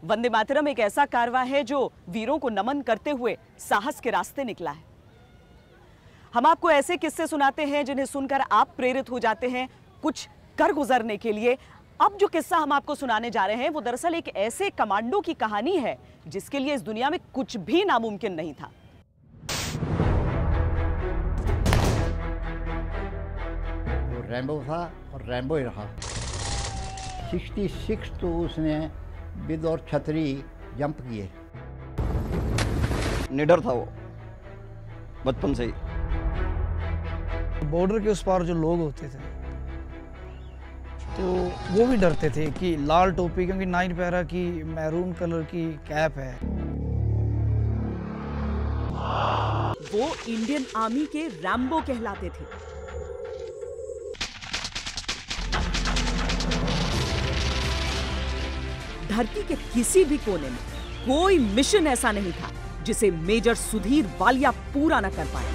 वंदे मातरम एक ऐसा कारवा है जो वीरों को नमन करते हुए साहस के रास्ते निकला है। हम आपको ऐसे किस्से सुनाते हैं जिन्हें सुनकर आप प्रेरित हो जाते हैं कुछ कर गुजरने के लिए। अब जो किस्सा हम आपको सुनाने जा रहे हैं वो दरअसल एक ऐसे कमांडो की कहानी है जिसके लिए इस दुनिया में कुछ भी नामुमकिन नहीं था। वो रैम्बो था और रैम्बो ही रहा। 66 तो उसने विद और छतरी जंप किए। निडर था वो बचपन से ही। बॉर्डर के उस पार जो लोग होते थे तो वो भी डरते थे कि लाल टोपी, क्योंकि 9 पैरा की मैरून कलर की कैप है। वो इंडियन आर्मी के रैम्बो कहलाते थे। धरती के किसी भी कोने में कोई मिशन ऐसा नहीं था जिसे मेजर सुधीर वालिया पूरा न कर पाए।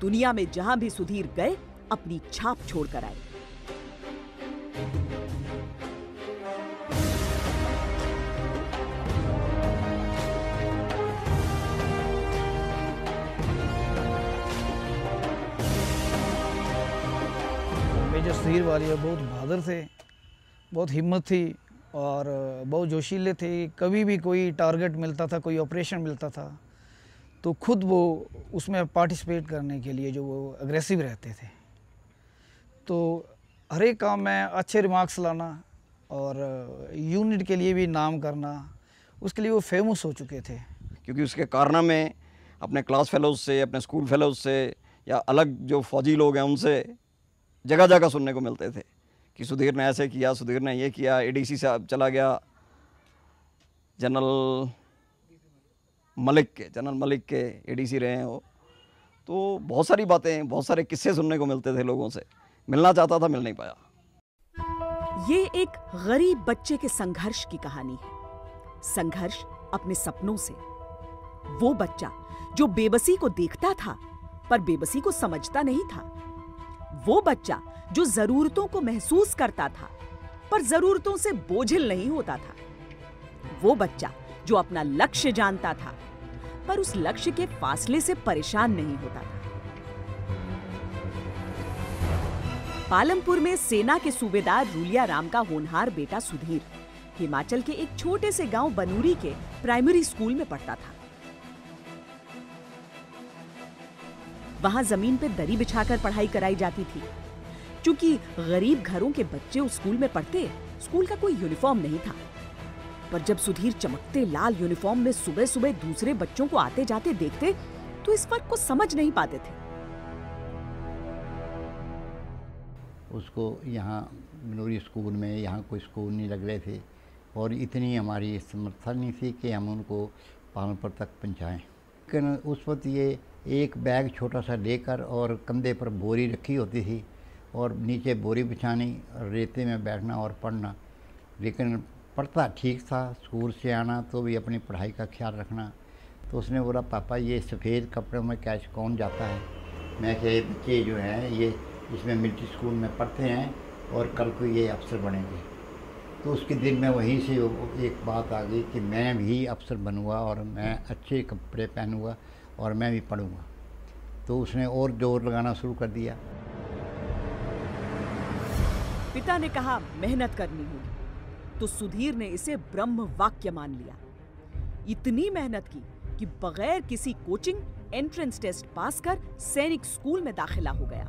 दुनिया में जहां भी सुधीर गए अपनी छाप छोड़कर आए। मेजर सुधीर वालिया बहुत बहादुर थे, बहुत हिम्मत थी और बहुत जोशीले थे। कभी भी कोई टारगेट मिलता था, कोई ऑपरेशन मिलता था तो खुद वो उसमें पार्टिसिपेट करने के लिए जो वो अग्रेसिव रहते थे। तो हर एक काम में अच्छे रिमार्क्स लाना और यूनिट के लिए भी नाम करना, उसके लिए वो फेमस हो चुके थे। क्योंकि उसके कारनामे अपने क्लास फेलोज से, अपने स्कूल फेलोज से या अलग जो फौजी लोग हैं उनसे जगह जगह सुनने को मिलते थे कि सुधीर ने ऐसे किया, सुधीर ने ये किया, एडीसी से चला गया जनरल मलिक के एडीसी रहे हैं वो। तो बहुत सारी बातें, बहुत सारे किस्से सुनने को मिलते थे लोगों से। मिलना चाहता था, मिल नहीं पाया। ये एक गरीब बच्चे के संघर्ष की कहानी है। संघर्ष अपने सपनों से। वो बच्चा जो बेबसी को देखता था पर बेबसी को समझता नहीं था। वो बच्चा जो जरूरतों को महसूस करता था पर जरूरतों से बोझिल नहीं होता था। वो बच्चा जो अपना लक्ष्य जानता था पर उस लक्ष्य के फासले से परेशान नहीं होता था। पालमपुर में सेना के सूबेदार रूलिया राम का होनहार बेटा सुधीर हिमाचल के एक छोटे से गांव बनूरी के प्राइमरी स्कूल में पढ़ता था। वहां जमीन पे दरी बिछाकर पढ़ाई कराई जाती थी। क्योंकि गरीब घरों के बच्चे उस स्कूल में पढ़ते, स्कूल का कोई यूनिफॉर्म नहीं था। पर जब सुधीर चमकते लाल यूनिफॉर्म में सुबह सुबह दूसरे बच्चों को आते जाते देखते तो इस फर्क को समझ नहीं पाते थे। उसको यहाँ मनोरी स्कूल में, यहाँ कोई स्कूल नहीं लग रहे थे और इतनी हमारी समर्था नहीं थी कि हम उनको पालमपुर तक पहुँचाएँ। लेकिन उस वक्त ये एक बैग छोटा सा लेकर और कंधे पर बोरी रखी होती थी और नीचे बोरी बिछानी, रेते में बैठना और पढ़ना। लेकिन पढ़ता ठीक था। स्कूल से आना तो भी अपनी पढ़ाई का ख्याल रखना। तो उसने बोला, पापा ये सफ़ेद कपड़ों में कैसे कौन जाता है? मैं कहे बच्चे जो हैं ये इसमें मिलिट्री स्कूल में पढ़ते हैं और कल को ये अफसर बनेंगे। तो उसके दिल में वहीं से एक बात आ गई कि मैं भी अफसर बनूँगा और मैं अच्छे कपड़े पहनूँगा और मैं भी पढ़ूँगा। तो उसने और जोर लगाना शुरू कर दिया। पिता ने कहा मेहनत करनी होगी तो सुधीर ने इसे ब्रह्म वाक्य मान लिया। इतनी मेहनत की कि बगैर किसी कोचिंग एंट्रेंस टेस्ट पास कर सैनिक स्कूल में दाखिला हो गया।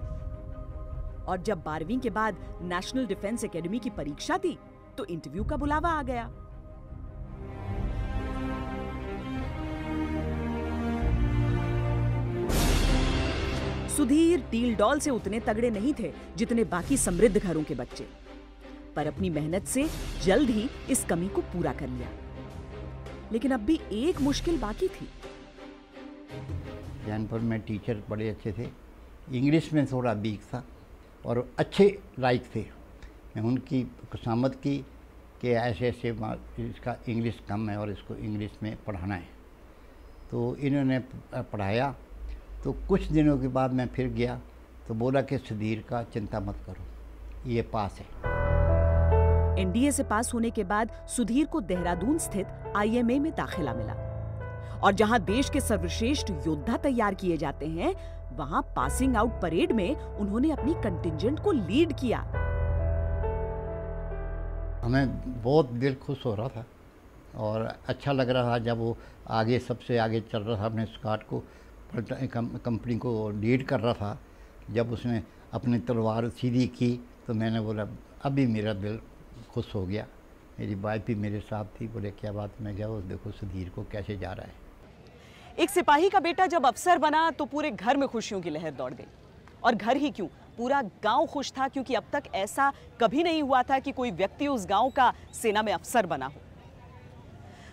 और जब 12वीं के बाद नेशनल डिफेंस एकेडमी की परीक्षा दी तो इंटरव्यू का बुलावा आ गया। सुधीर डील डॉल से उतने तगड़े नहीं थे जितने बाकी समृद्ध घरों के बच्चे, पर अपनी मेहनत से जल्द ही इस कमी को पूरा कर लिया। लेकिन अब भी एक मुश्किल बाकी थी। जैनपुर में टीचर बड़े अच्छे थे, इंग्लिश में थोड़ा वीक था और अच्छे लायक थे। मैं उनकी खुशामद की कि ऐसे ऐसे इसका इंग्लिश कम है और इसको इंग्लिश में पढ़ाना है। तो इन्होंने पढ़ाया तो कुछ दिनों के बाद मैं फिर गया तो बोला कि सुधीर का चिंता मत करो, ये पास है। एनडीए से पास होने के बाद सुधीर को देहरादून स्थित आईएमए में दाखिला मिला और जहां देश के सर्वश्रेष्ठ योद्धा तैयार किए जाते हैं, वहां पासिंग आउट परेड में उन्होंने अपनी कंटिंजेंट को लीड किया। हमें बहुत दिल खुश हो रहा था और अच्छा लग रहा था जब वो आगे सबसे आगे चल रहा था, अपने स्क्वाड को कंपनी को लीड कर रहा था। जब उसने अपनी तलवार सीधी की तो मैंने बोला अभी मेरा दिल खुश हो गया। मेरी वाइफ भी मेरे साथ थी, बोले क्या बात। मैं गया वो देखो सुधीर को कैसे जा रहा है। एक सिपाही का बेटा जब अफसर बना तो पूरे घर में खुशियों की लहर दौड़ गई। और घर ही क्यों, पूरा गांव खुश था, क्योंकि अब तक ऐसा कभी नहीं हुआ था कि कोई व्यक्ति उस गांव का सेना में अफसर बना हो।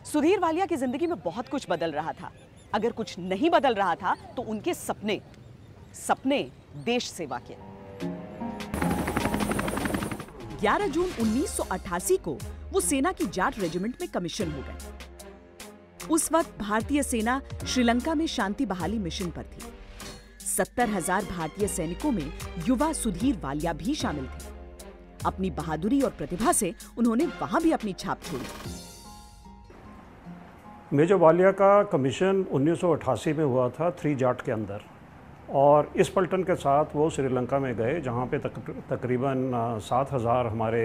सुधीर वालिया की जिंदगी में बहुत कुछ बदल रहा था। अगर कुछ नहीं बदल रहा था तो उनके सपने देश सेवा के। 11 जून 1988 को वो सेना की जाट रेजिमेंट में कमीशन हो गए। उस वक्त भारतीय सेना श्रीलंका में शांति बहाली मिशन पर थी। 70,000 भारतीय सैनिकों में युवा सुधीर वालिया भी शामिल थे। अपनी बहादुरी और प्रतिभा से उन्होंने वहां भी अपनी छाप छोड़ी। मेजर वालिया का कमीशन 1988 में हुआ था 3 जाट के अंदर, और इस पलटन के साथ वो श्रीलंका में गए, जहाँ पे तकरीबन 7,000 हमारे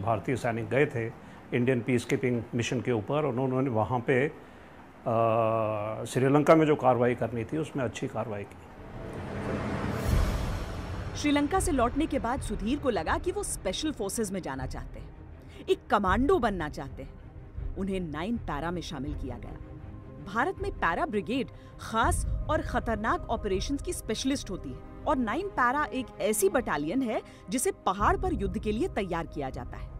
भारतीय सैनिक गए थे इंडियन पीस कीपिंग मिशन के ऊपर। उन्होंने वहाँ पे श्रीलंका में जो कार्रवाई करनी थी उसमें अच्छी कार्रवाई की। श्रीलंका से लौटने के बाद सुधीर को लगा कि वो स्पेशल फोर्सेस में जाना चाहते हैं, एक कमांडो बनना चाहते हैं। उन्हें 9 पैरा में शामिल किया गया। भारत में पैरा ब्रिगेड खास और खतरनाक ऑपरेशंस की स्पेशलिस्ट होती है, और 9 पैरा एक ऐसी बटालियन है जिसे पहाड़ पर युद्ध के लिए तैयार किया जाता है।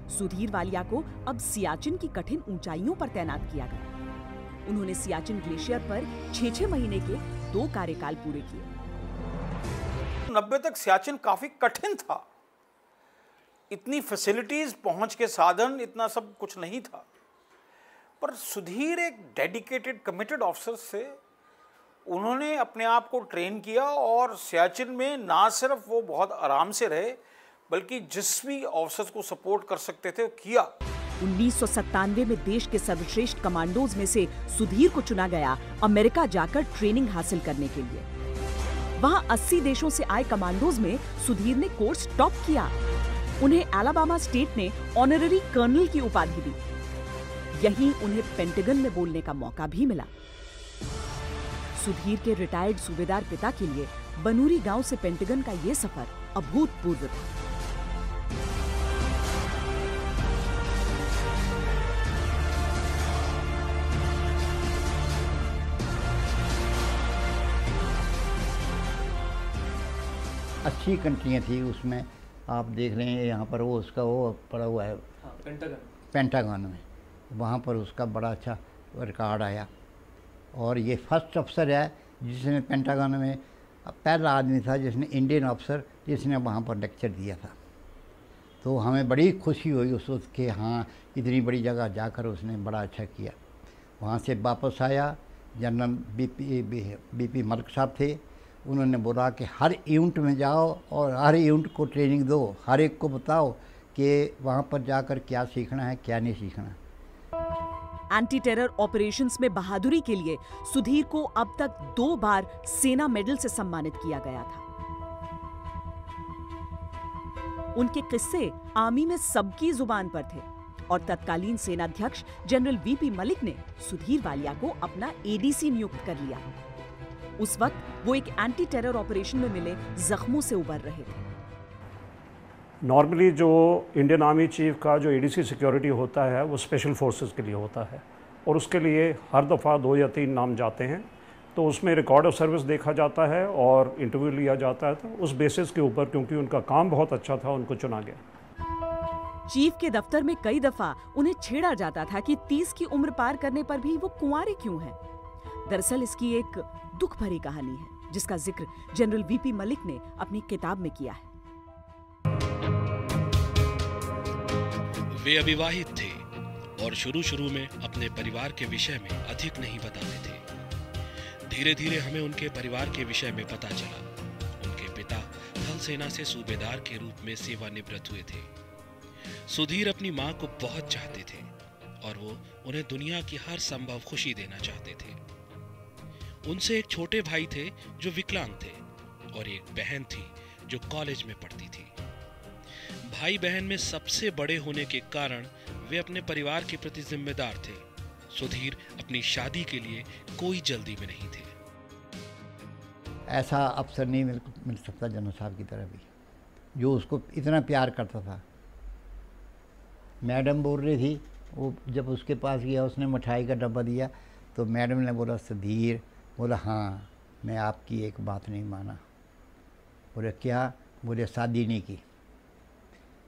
सुधीर वालिया को अब सियाचिन की कठिन ऊंचाइयों पर तैनात किया गया। उन्होंने सियाचिन ग्लेशियर पर 6-6 महीने के 2 कार्यकाल पूरे किए। 90 तक सियाचिन काफी कठिन था, इतनी फैसिलिटीज, पहुंच के साधन, इतना सब कुछ नहीं था। पर सुधीर एक डेडिकेटेड कमिटेड ऑफिसर से उन्होंने अपने आप को ट्रेन किया, और सियाचिन में ना सिर्फ वो बहुत आराम से रहे, बल्कि जिस भी ऑफिसर्स को सपोर्ट कर सकते थे वो किया। 1997 में देश के सर्वश्रेष्ठ कमांडोज में से सुधीर को चुना गया अमेरिका जाकर ट्रेनिंग हासिल करने के लिए। वहां 80 देशों से आए कमांडोज में सुधीर ने कोर्स टॉप किया। उन्हें अलाबामा स्टेट ने ऑनररी कर्नल की उपाधि दी। यहीं उन्हें पेंटागन में बोलने का मौका भी मिला। सुधीर के रिटायर्ड सूबेदार पिता के लिए बनूरी गांव से पेंटागन का यह सफर अभूतपूर्व था। अच्छी कंट्रियाँ थी उसमें। आप देख रहे हैं यहाँ पर वो उसका वो पड़ा हुआ है पेंटागन में, वहाँ पर उसका बड़ा अच्छा रिकॉर्ड आया। और ये फर्स्ट अफसर है जिसने पेंटागन में, पहला आदमी था जिसने इंडियन अफसर जिसने वहाँ पर लेक्चर दिया था। तो हमें बड़ी खुशी हुई उस वक्त कि हाँ इतनी बड़ी जगह जाकर उसने बड़ा अच्छा किया। वहाँ से वापस आया, जनरल बीपी मलिक साहब थे। उन्होंने बोला कि हर यूनिट में जाओ और हर यूनिट को ट्रेनिंग दो, हर एक को बताओ कि वहाँ पर जाकर क्या सीखना है क्या नहीं सीखना। एंटी टेरर ऑपरेशंस में बहादुरी के लिए सुधीर को अब तक 2 बार सेना मेडल से सम्मानित किया गया था। उनके किस्से आर्मी में सबकी जुबान पर थे, और तत्कालीन सेनाध्यक्ष जनरल वीपी मलिक ने सुधीर वालिया को अपना एडीसी नियुक्त कर लिया। उस वक्त वो एक एंटी टेरर ऑपरेशन में मिले जख्मों से उबर रहे थे। नॉर्मली जो इंडियन आर्मी चीफ का जो एडीसी सिक्योरिटी होता है वो स्पेशल फोर्सेस के लिए होता है, और उसके लिए हर दफ़ा 2 या 3 नाम जाते हैं। तो उसमें रिकॉर्ड ऑफ सर्विस देखा जाता है और इंटरव्यू लिया जाता है। तो उस बेसिस के ऊपर, क्योंकि उनका काम बहुत अच्छा था, उनको चुना गया। चीफ के दफ्तर में कई दफा उन्हें छेड़ा जाता था कि 30 की उम्र पार करने पर भी वो कुंवारे क्यों हैं। दरअसल इसकी एक दुख भरी कहानी है जिसका जिक्र जनरल वीपी मलिक ने अपनी किताब में किया है। वे अविवाहित थे और शुरू में अपने परिवार के विषय में अधिक नहीं बताते थे। धीरे धीरे हमें उनके परिवार के विषय में पता चला। उनके पिता थल सेना से सूबेदार के रूप में सेवानिवृत्त हुए थे। सुधीर अपनी मां को बहुत चाहते थे और वो उन्हें दुनिया की हर संभव खुशी देना चाहते थे। उनसे एक छोटे भाई थे जो विकलांग थे और एक बहन थी जो कॉलेज में पढ़ती थी। भाई बहन में सबसे बड़े होने के कारण वे अपने परिवार के प्रति जिम्मेदार थे। सुधीर अपनी शादी के लिए कोई जल्दी में नहीं थे। ऐसा अफसर नहीं मिल सकता जनरल साहब की तरह भी, जो उसको इतना प्यार करता था। मैडम बोल रही थी, वो जब उसके पास गया उसने मिठाई का डब्बा दिया तो मैडम ने बोला सुधीर, बोला हाँ मैं आपकी एक बात नहीं माना। बोले क्या? बोले शादी नहीं की।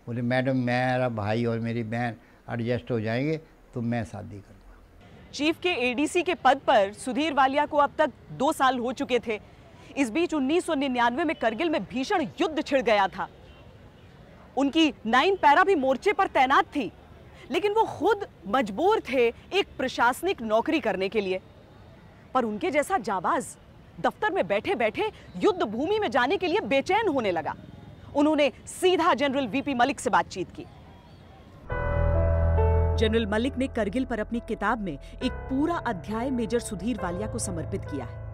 बोले मैडम मेरा भाई और मेरी बहन एडजस्ट हो जाएंगे तो मैं शादी करूँगा। चीफ के एडीसी के पद पर सुधीर वालिया को अब तक 2 साल हो चुके थे। इस बीच 1999 में करगिल में भीषण युद्ध छिड़ गया था। उनकी 9 पैरा भी मोर्चे पर तैनात थी, लेकिन वो खुद मजबूर थे एक प्रशासनिक नौकरी करने के लिए। पर उनके जैसा जाबाज दफ्तर में बैठे बैठे युद्ध भूमि में जाने के लिए बेचैन होने लगा। उन्होंने सीधा जनरल वीपी मलिक से बातचीत की। जनरल मलिक ने करगिल पर अपनी किताब में एक पूरा अध्याय मेजर सुधीर वालिया को समर्पित किया है।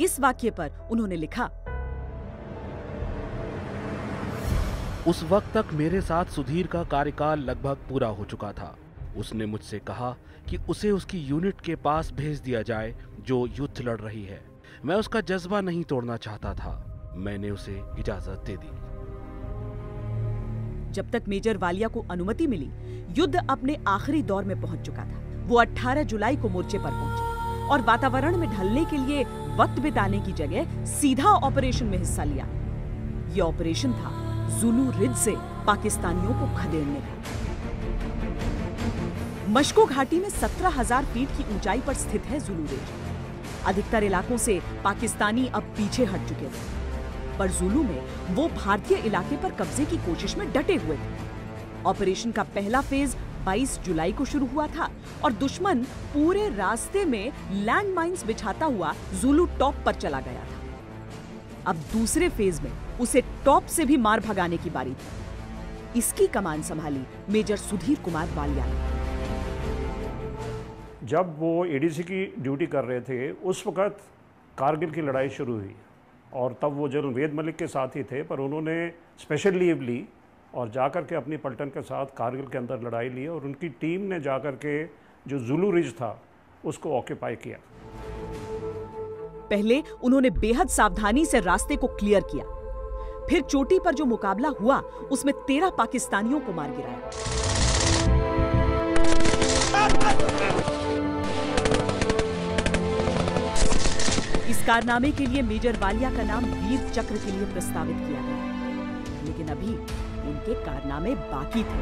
इस वाक्य पर उन्होंने लिखा, उस वक्त तक मेरे साथ सुधीर का कार्यकाल लगभग पूरा हो चुका था। उसने मुझसे कहा कि उसे उसकी यूनिट के पास भेज दिया जाए जो युद्ध लड़ रही है। मैं उसका जज्बा नहीं तोड़ना चाहता था। मैंने उसे इजाजत दे दी। जब तक मेजर वालिया को अनुमति मिली, युद्ध अपने आखिरी दौर में पहुंच चुका था। वो 18 जुलाई को मोर्चे पर पहुंचे और वातावरण में ढलने के लिए वक्त बिताने की जगह सीधा ऑपरेशन में हिस्सा लिया। ये ऑपरेशन था जुलू रिज से पाकिस्तानियों को खदेड़ने का। मशको घाटी में 17,000 फीट की ऊंचाई पर स्थित है जुलू रिज। अधिकतर इलाकों से पाकिस्तानी अब पीछे हट चुके थे, पर जुलू में वो भारतीय इलाके पर कब्जे की कोशिश में डटे हुए थे। ऑपरेशन का पहला फेज 22 जुलाई को शुरू हुआ था और दुश्मन पूरे रास्ते में लैंडमाइंस बिछाता हुआ जुलू टॉप पर चला गया था। अब दूसरे फेज में उसे टॉप से भी मार भगाने की बारी थी। इसकी कमान संभाली मेजर सुधीर कुमार वालिया ने। जब वो एडीसी की ड्यूटी कर रहे थे उस वक़्त कारगिल की लड़ाई शुरू हुई और तब वो जनरल वेद मलिक के साथ ही थे, पर उन्होंने स्पेशल लीव ली और जाकर के अपनी पलटन के साथ कारगिल के अंदर लड़ाई ली और उनकी टीम ने जाकर के जो जुलू रिज था उसको ऑक्यूपाई किया। पहले उन्होंने बेहद सावधानी से रास्ते को क्लियर किया, फिर चोटी पर जो मुकाबला हुआ उसमें 13 पाकिस्तानियों को मार गिराया। इस कारनामे के लिए मेजर वालिया का नाम वीर चक्र के लिए प्रस्तावित किया गया, लेकिन अभी उनके कारनामे बाकी थे।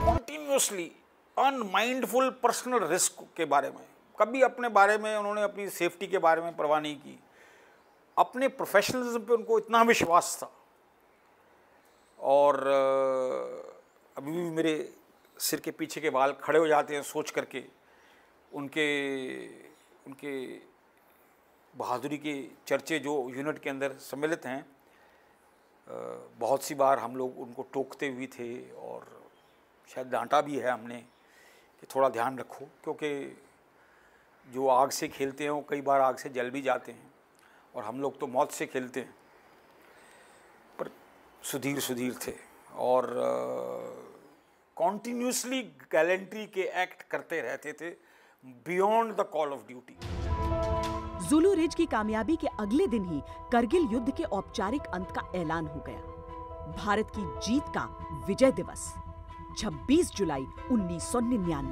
कंटिन्यूअसली अनमाइंडफुल पर्सनल रिस्क के बारे में, कभी अपने बारे में उन्होंने अपनी सेफ्टी के बारे में परवाह नहीं की। अपने प्रोफेशनलिज्म पे उनको इतना विश्वास था। और अभी भी मेरे सिर के पीछे के बाल खड़े हो जाते हैं सोच करके उनके बहादुरी के चर्चे जो यूनिट के अंदर सम्मिलित हैं। बहुत सी बार हम लोग उनको टोकते भी थे और शायद डांटा भी है हमने कि थोड़ा ध्यान रखो, क्योंकि जो आग से खेलते हैं वो कई बार आग से जल भी जाते हैं और हम लोग तो मौत से खेलते हैं। पर सुधीर थे और कॉन्टिन्यूसली गैलेंट्री के एक्ट करते रहते थे beyond the call of duty. Zulu ridge की कामयाबी के अगले दिन ही करगिल युद्ध के औपचारिक अंत का ऐलान हो गया। भारत की जीत का विजय दिवस 26 जुलाई 1999।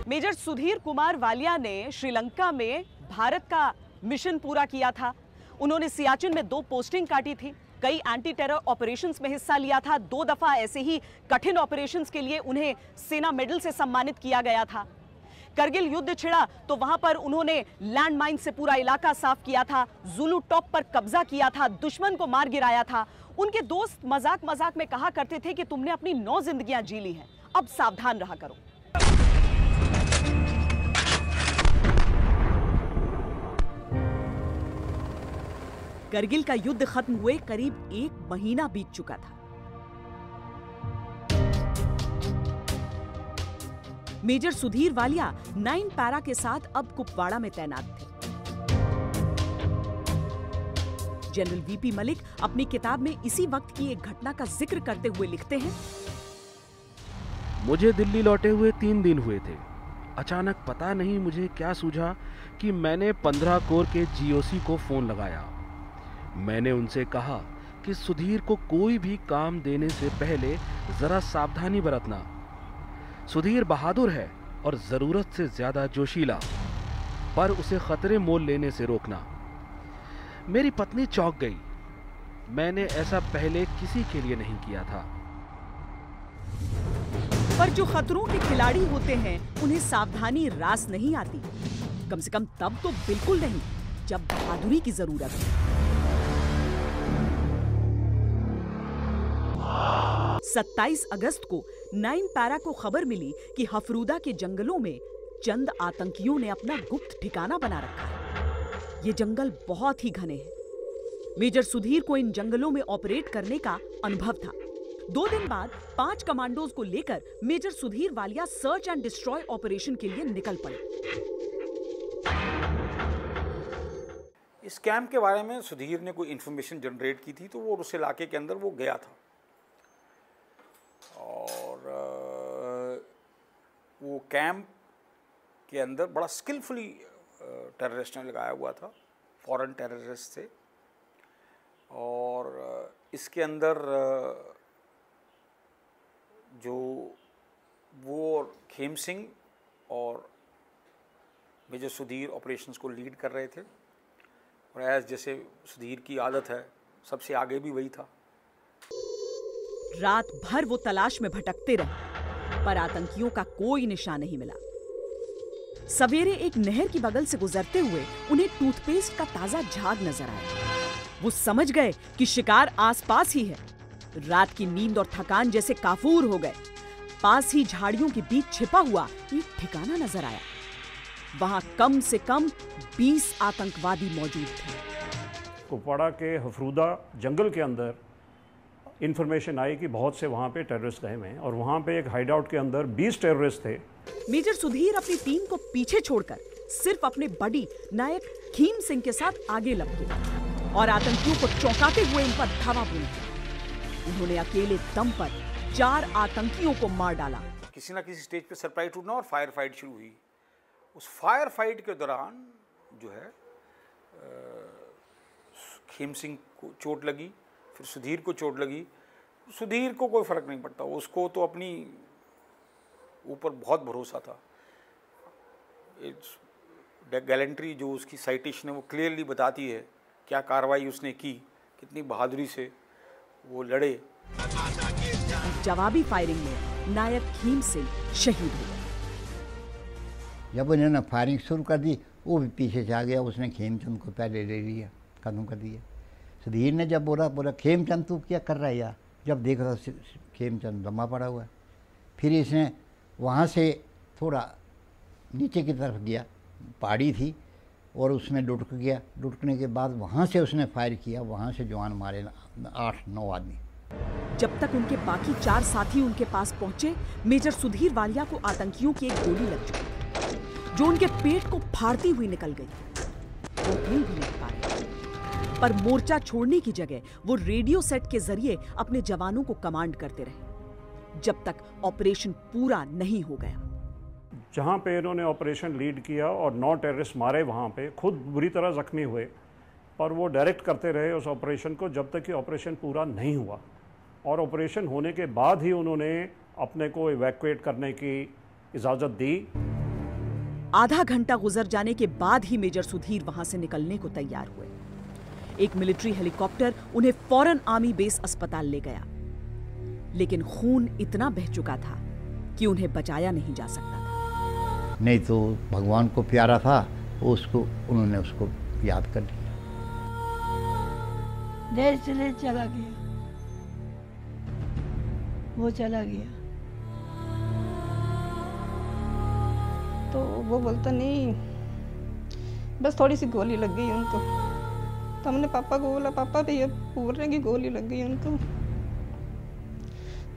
मेजर सुधीर कुमार वालिया ने श्रीलंका में भारत का मिशन पूरा किया था। उन्होंने सियाचिन में 2 पोस्टिंग काटी थी, कई एंटी टेरर ऑपरेशंस में हिस्सा लिया था। 2 दफा ऐसे ही कठिन ऑपरेशंस के लिए उन्हें सेना मेडल से सम्मानित किया गया था। करगिल युद्ध छिड़ा तो वहां पर उन्होंने लैंडमाइन से पूरा इलाका साफ किया था, जुलू टॉप पर कब्जा किया था, दुश्मन को मार गिराया था। उनके दोस्त मजाक मजाक में कहा करते थे कि तुमने अपनी 9 जिंदगियां जी ली हैं, अब सावधान रहा करो। करगिल का युद्ध खत्म हुए करीब 1 महीना बीत चुका था। मेजर सुधीर वालिया 9 पैरा के साथ अब कुपवाड़ा में तैनात थे। जनरल वीपी मलिक अपनी किताब में इसी वक्त की एक घटना का जिक्र करते हुए लिखते हैं, मुझे दिल्ली लौटे हुए 3 दिन हुए थे। अचानक पता नहीं मुझे क्या सूझा कि मैंने 15 कोर के जीओसी को फोन लगाया। मैंने उनसे कहा कि सुधीर को कोई भी काम देने से पहले जरा सावधानी बरतना। सुधीर बहादुर है और जरूरत से ज्यादा जोशीला, पर उसे खतरे मोल लेने से रोकना। मेरी पत्नी चौंक गई। मैंने ऐसा पहले किसी के लिए नहीं किया था। पर जो खतरों के खिलाड़ी होते हैं उन्हें सावधानी रास नहीं आती, कम से कम तब तो बिल्कुल नहीं जब बहादुरी की जरूरत है। 27 अगस्त को 9 पैरा को खबर मिली कि हफरूदा के जंगलों में चंद आतंकियों ने अपना गुप्त ठिकाना बना रखा है। ये जंगल बहुत ही घने हैं। मेजर सुधीर को इन जंगलों में ऑपरेट करने का अनुभव था। 2 दिन बाद 5 कमांडोज को लेकर major Sudhir Walia search and destroy operation के लिए निकल पड़े। इस कैंप के बारे में सुधीर ने कोई इंफॉर्मेशन जनरेट की थी, तो वो उस इलाके के अंदर वो गया था और वो कैंप के अंदर बड़ा स्किलफुली टेररिस्ट ने लगाया हुआ था, फॉरेन टेररिस्ट थे। और इसके अंदर जो वो खेम सिंह और मेजर सुधीर ऑपरेशंस को लीड कर रहे थे, और ऐसे जैसे सुधीर की आदत है सबसे आगे भी वही था। रात भर वो तलाश में भटकते रहे, पर आतंकियों का कोई निशान नहीं मिला। सवेरे एक नहर की बगल से गुजरते हुए उन्हें टूथपेस्ट का ताजा झाग नजर आया। वो समझ गए कि शिकार आसपास ही है। रात की नींद और थकान जैसे काफूर हो गए। पास ही झाड़ियों के बीच छिपा हुआ एक ठिकाना नजर आया। वहां कम से कम 20 आतंकवादी मौजूद थे। कुपवाड़ा के हफरूदा जंगल के अंदर इंफॉर्मेशन आई कि बहुत से वहाँ पे टेररिस्ट गए हुए हैं, और वहाँ पे एक हाइड आउट के अंदर 20 टेररिस्ट थे। मेजर सुधीर अपनी टीम को पीछे छोड़कर सिर्फ अपने बड़ी नायक खीम सिंह के साथ आगे लपके और आतंकियों को चौंकाते हुए इन पर धावा बोला। उन्होंने अकेले दम पर 4 आतंकियों को मार डाला। किसी ना किसी स्टेज पे सरप्राइज टूटना और फायर फाइट शुरू हुई। उस फायर फाइट के दौरान जो है खीम सिंह को चोट लगी, फिर सुधीर को चोट लगी। सुधीर को कोई फ़र्क नहीं पड़ता, उसको तो अपनी ऊपर बहुत भरोसा था। गैलेंट्री जो उसकी साइटेशन है वो क्लियरली बताती है क्या कार्रवाई उसने की, कितनी बहादुरी से वो लड़े। जवाबी फायरिंग में नायक खीम सिंह शहीद हो गए। जब उन्होंने फायरिंग शुरू कर दी, वो भी पीछे से आ गया। उसने खेमचंद को पहले ले लिया, खत्म कर दिया। सुधीर ने जब बोला खेमचंद तू क्या कर रहा है यार, जब देख रहा खेमचंद दमा पड़ा हुआ है। फिर इसने वहाँ से थोड़ा नीचे की तरफ गया, पहाड़ी थी, और उसमें लुढ़क गया। लुढ़कने के बाद वहाँ से उसने फायर किया। वहाँ से जवान मारे 8-9 आदमी। जब तक उनके बाकी 4 साथी उनके पास पहुंचे, मेजर सुधीर वालिया को आतंकियों की एक गोली लग चुकी थी, जो उनके पेट को फाड़ती हुई निकल गई। वो हिल भी नहीं पा रहे, पर मोर्चा छोड़ने की जगह वो रेडियो सेट के जरिए अपने जवानों को कमांड करते रहे, जब तक ऑपरेशन पूरा नहीं हो गया। जहाँ पे इन्होंने ऑपरेशन लीड किया और 9 टेररिस्ट मारे, वहाँ पे खुद बुरी तरह जख्मी हुए, और वो डायरेक्ट करते रहे उस ऑपरेशन को जब तक कि ऑपरेशन पूरा नहीं हुआ। और ऑपरेशन होने के बाद ही उन्होंने अपने को इवैक्यूएट करने की इजाज़त दी। आधा घंटा गुजर जाने के बाद ही मेजर सुधीर वहां से निकलने को तैयार हुए। एक मिलिट्री हेलीकॉप्टर उन्हें फौरन आर्मी बेस अस्पताल ले गया, लेकिन खून इतना बह चुका था कि उन्हें बचाया नहीं जा सकता था। नहीं तो भगवान को प्यारा था, उसको उन्होंने उसको याद कर लिया। देश से चला गया, वो चला गया। तो वो बोलता नहीं, बस थोड़ी सी गोली लग गई उनको। तो हमने पापा को बोला, पापा भैया बोल रहे हैं कि गोली लग गई उनको।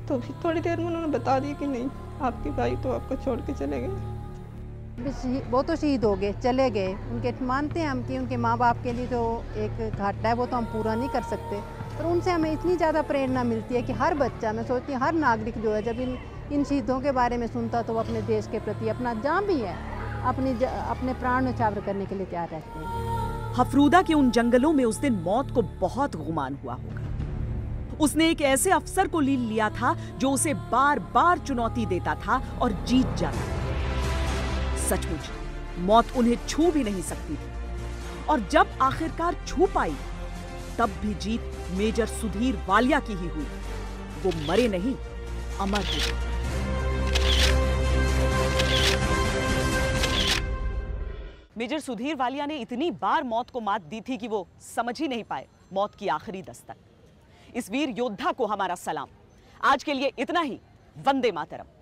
तो फिर थोड़ी देर में उन्होंने बता दिया कि नहीं, आपके भाई तो आपको छोड़ के चले गए। वो तो शहीद हो गए, चले गए। उनके मानते हैं हम कि उनके माँ बाप के लिए जो एक घाटा है वो तो हम पूरा नहीं कर सकते, पर उनसे हमें इतनी ज़्यादा प्रेरणा मिलती है कि हर बच्चा, मैं सोचती हूँ हर नागरिक जो है जब इन शहीदों के बारे में सुनता तो वो अपने देश के प्रति अपना जान भी है, अपने प्राण न्यौछावर करने के लिए तैयार रहते हैं। हफरूदा के उन जंगलों में उस दिन मौत को बहुत गुमान हुआ होगा। उसने एक ऐसे अफसर को लील लिया था जो उसे बार बार चुनौती देता था और जीत जाता था। सचमुच मौत उन्हें छू भी नहीं सकती थी, और जब आखिरकार छू पाई तब भी जीत मेजर सुधीर वालिया की ही हुई। वो मरे नहीं, अमर हो गए। मेजर सुधीर वालिया ने इतनी बार मौत को मात दी थी कि वो समझ ही नहीं पाए मौत की आखिरी दस्तक। इस वीर योद्धा को हमारा सलाम। आज के लिए इतना ही। वंदे मातरम।